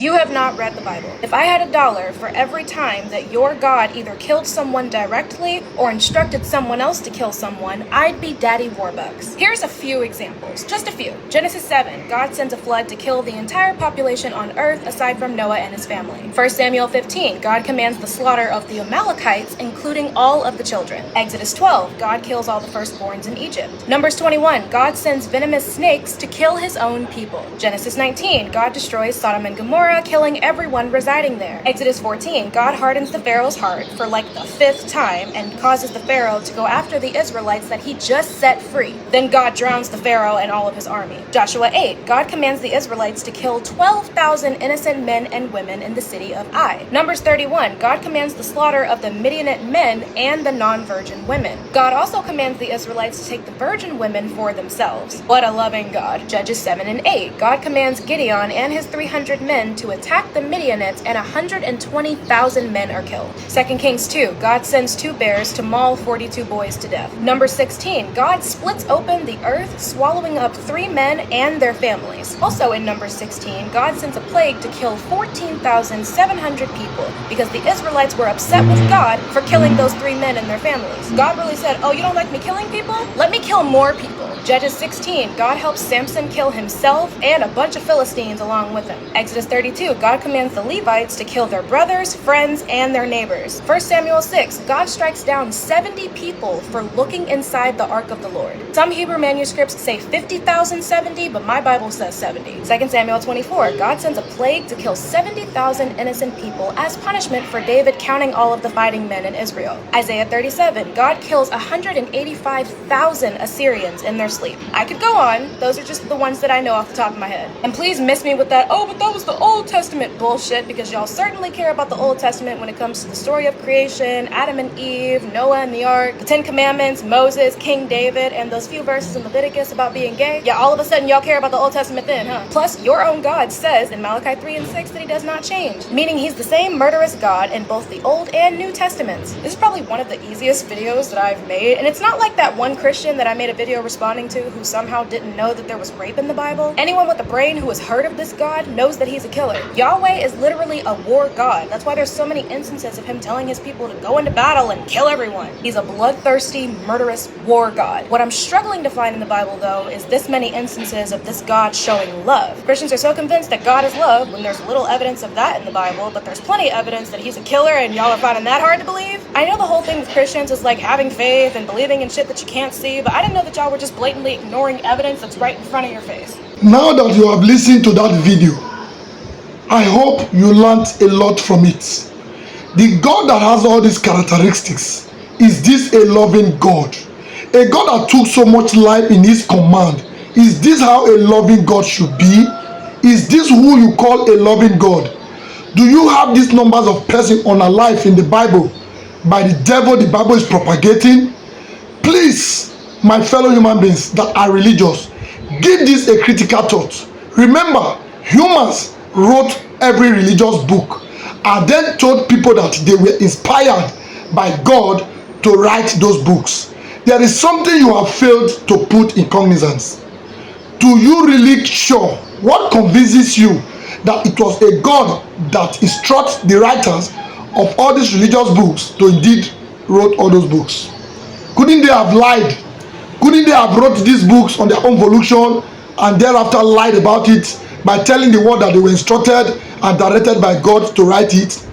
You have not read the Bible. If I had $1 for every time that your God either killed someone directly or instructed someone else to kill someone, I'd be Daddy Warbucks. Here's a few examples, just a few. Genesis 7, God sends a flood to kill the entire population on earth aside from Noah and his family. 1 Samuel 15, God commands the slaughter of the Amalekites, including all of the children. Exodus 12, God kills all the firstborns in Egypt. Numbers 21, God sends venomous snakes to kill his own people. Genesis 19, God destroys Sodom and Gomorrah, killing everyone residing there. Exodus 14, God hardens the Pharaoh's heart for like the 5th time and causes the Pharaoh to go after the Israelites that he just set free. Then God drowns the Pharaoh and all of his army. Joshua 8, God commands the Israelites to kill 12,000 innocent men and women in the city of Ai. Numbers 31, God commands the slaughter of the Midianite men and the non-virgin women. God also commands the Israelites to take the virgin women for themselves. What a loving God. Judges 7 and 8, God commands Gideon and his 300 men to attack the Midianites, and 120,000 men are killed. 2 Kings 2, God sends 2 bears to maul 42 boys to death. Number 16, God splits open the earth, swallowing up 3 men and their families. Also in number 16, God sends a plague to kill 14,700 people because the Israelites were upset with God for killing those 3 men and their families. God really said, oh, you don't like me killing people? Let me kill more people. Judges 16, God helps Samson kill himself and a bunch of Philistines along with him. Exodus 32, God commands the Levites to kill their brothers, friends, and their neighbors. 1 Samuel 6, God strikes down 70 people for looking inside the ark of the Lord. Some Hebrew manuscripts say 50,070, but my Bible says 70. 2 Samuel 24, God sends a plague to kill 70,000 innocent people as punishment for David counting all of the fighting men in Israel. Isaiah 37, God kills 185,000 Assyrians in their sleep. I could go on. Those are just the ones that I know off the top of my head. And please miss me with that, oh, but that was the Old Testament bullshit, because y'all certainly care about the Old Testament when it comes to the story of creation, Adam and Eve, Noah and the ark, the 10 Commandments, Moses, King David, and those few verses in Leviticus about being gay. Yeah, all of a sudden y'all care about the Old Testament then, huh? Plus, your own God says in Malachi 3 and 6 that he does not change, meaning he's the same murderous God in both the Old and New Testaments. This is probably one of the easiest videos that I've made, and it's not like that one Christian that I made a video responding to who somehow didn't know that there was rape in the Bible. Anyone with a brain who has heard of this God knows that he's a killer. Yahweh is literally a war god. That's why there's so many instances of him telling his people to go into battle and kill everyone. He's a bloodthirsty, murderous war god. What I'm struggling to find in the Bible, though, is this many instances of this God showing love. Christians are so convinced that God is love when there's little evidence of that in the Bible, but there's plenty of evidence that he's a killer, and y'all are finding that hard to believe? I know the whole thing with Christians is like having faith and believing in shit that you can't see, but I didn't know that y'all were just blatantly ignoring evidence that's right in front of your face. Now that you have listened to that video, I hope you learned a lot from it. The God that has all these characteristics, is this a loving God? A God that took so much life in his command. Is this how a loving God should be? Is this who you call a loving God? Do you have these numbers of persons unalive in the Bible by the devil the Bible is propagating? Please, my fellow human beings that are religious, give this a critical thought. Remember, humans wrote every religious book and then told people that they were inspired by God to write those books. There is something you have failed to put in cognizance. Do you really sure what convinces you that it was a God that instructs the writers of all these religious books to indeed wrote all those books? Couldn't they have lied? Couldn't they have wrote these books on their own volition and thereafter lied about it by telling the world that they were instructed and directed by God to write it?